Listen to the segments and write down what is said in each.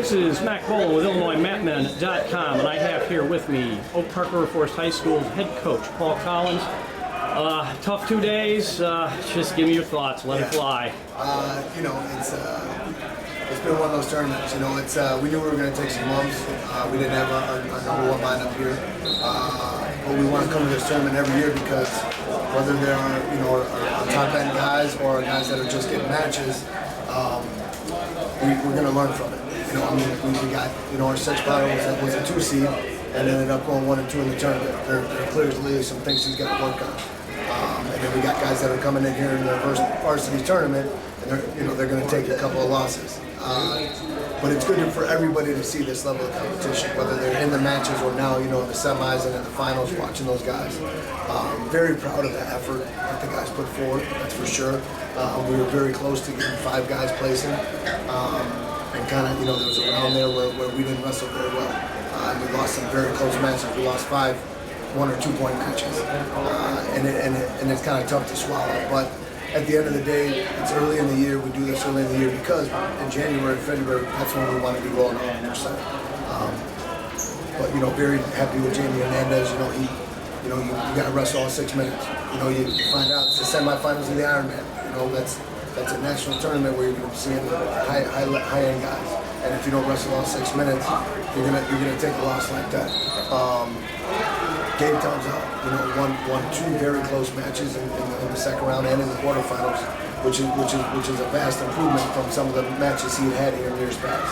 This is Mac Boland with IllinoisMapmen.com, and I have here with me Oak Park River Forest High School's head coach, Paul Collins. Tough 2 days. Just give me your thoughts. Let it fly. It's been one of those tournaments. We knew we were going to take some lumps. We didn't have our number one lineup here, but we want to come to this tournament every year because whether they're our top end guys or our guys that are just getting matches, we're going to learn from it. We got our sixth battle was a 2 seed and ended up going 1 and 2 in the tournament. There are clearly some things he's got to work on. And then we got guys that are coming in here in their first varsity tournament, and they're going to take a couple of losses. But it's good for everybody to see this level of competition, whether they're in the matches or now, in the semis and in the finals, watching those guys. Very proud of the effort that the guys put forward, that's for sure. We were very close to getting 5 guys placing. And kind of, there was a round there where we didn't wrestle very well. And we lost some very close matches. We lost 5 1 or 2 point matches. And it's kind of tough to swallow. But at the end of the day, it's early in the year. We do this early in the year because in January, February, that's when we want to be rolling 100%. But very happy with Jamie Hernandez. You got to wrestle all 6 minutes. You find out it's the semifinals of the Ironman. That's a national tournament where you're going to be seeing high-end guys. And if you don't wrestle all 6 minutes, you're gonna take a loss like that. Gabe Towns out, won 2 very close matches in the second round and in the quarterfinals, which is a vast improvement from some of the matches he had here in years past.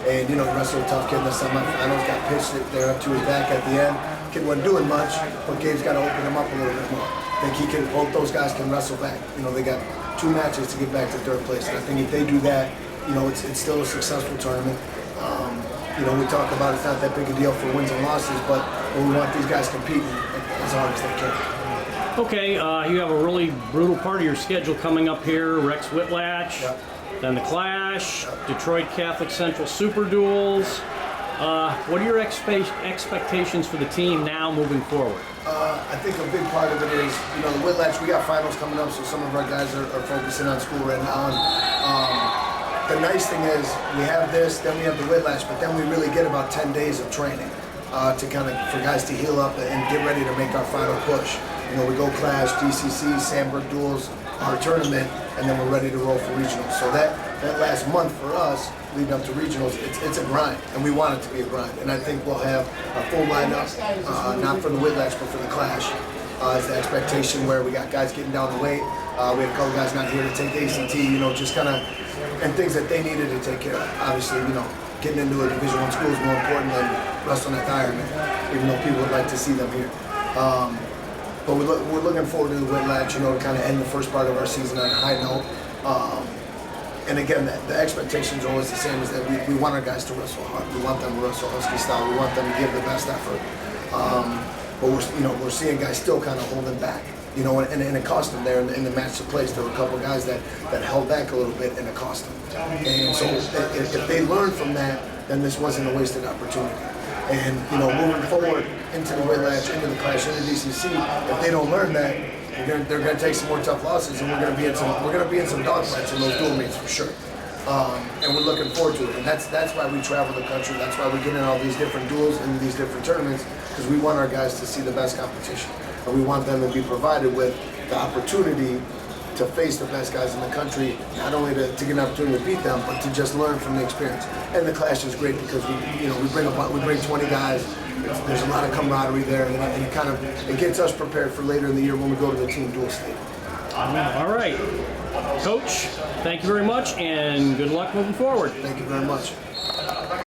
And he wrestled a tough kid in the semifinals, got pitched there up to his back at the end. Kid wasn't doing much, but Gabe's got to open him up a little bit more. I think both those guys can wrestle back. They got 2 matches to get back to 3rd place. And I think if they do that, it's still a successful tournament. We talk about it's not that big a deal for wins and losses, but we want these guys competing as hard as they can. Okay, you have a really brutal part of your schedule coming up here. Rex Whitlatch, then the Clash, Detroit Catholic Central Super Duels. What are your expectations for the team now moving forward? I think a big part of it is, the Whitlatch, we got finals coming up, so some of our guys are focusing on school right now. The nice thing is we have this, then we have the Whitlatch, but then we really get about 10 days of training for guys to heal up and get ready to make our final push. We go Clash, DCC, Sandberg Duels, our tournament, and then we're ready to roll for regionals. So that last month for us, leading up to regionals, it's a grind, and we want it to be a grind. And I think we'll have a full lineup, not for the Whitlatch, but for the Clash. It's the expectation where we got guys getting down the weight. We had a couple guys not here to take ACT, just kind of, and things that they needed to take care of. Obviously, getting into a Division I school is more important than wrestling at the Ironman, even though people would like to see them here. But we're looking forward to the Whitlatch, to kind of end the first part of our season on a high note. And again, the expectations are always the same, is that we want our guys to wrestle hard. We want them to wrestle Husky style. We want them to give the best effort. But we're seeing guys still kind of holding back. And it cost them there in the match to place. There were a couple of guys that held back a little bit, and it cost them. And so if they learn from that, then this wasn't a wasted opportunity. And moving forward into the Whitlatch, into the Clash, into DCC, if they don't learn that, they're going to take some more tough losses, and we're going to be in some dogfights in those dual meets for sure. And we're looking forward to it. And that's why we travel the country. That's why we get in all these different duels and these different tournaments, because we want our guys to see the best competition. And we want them to be provided with the opportunity to face the best guys in the country, not only to get an opportunity to beat them, but to just learn from the experience. And the Clash is great because we bring 20 guys. There's a lot of camaraderie there, and it gets us prepared for later in the year when we go to the team dual state. All right, Coach, thank you very much, and good luck moving forward. Thank you very much.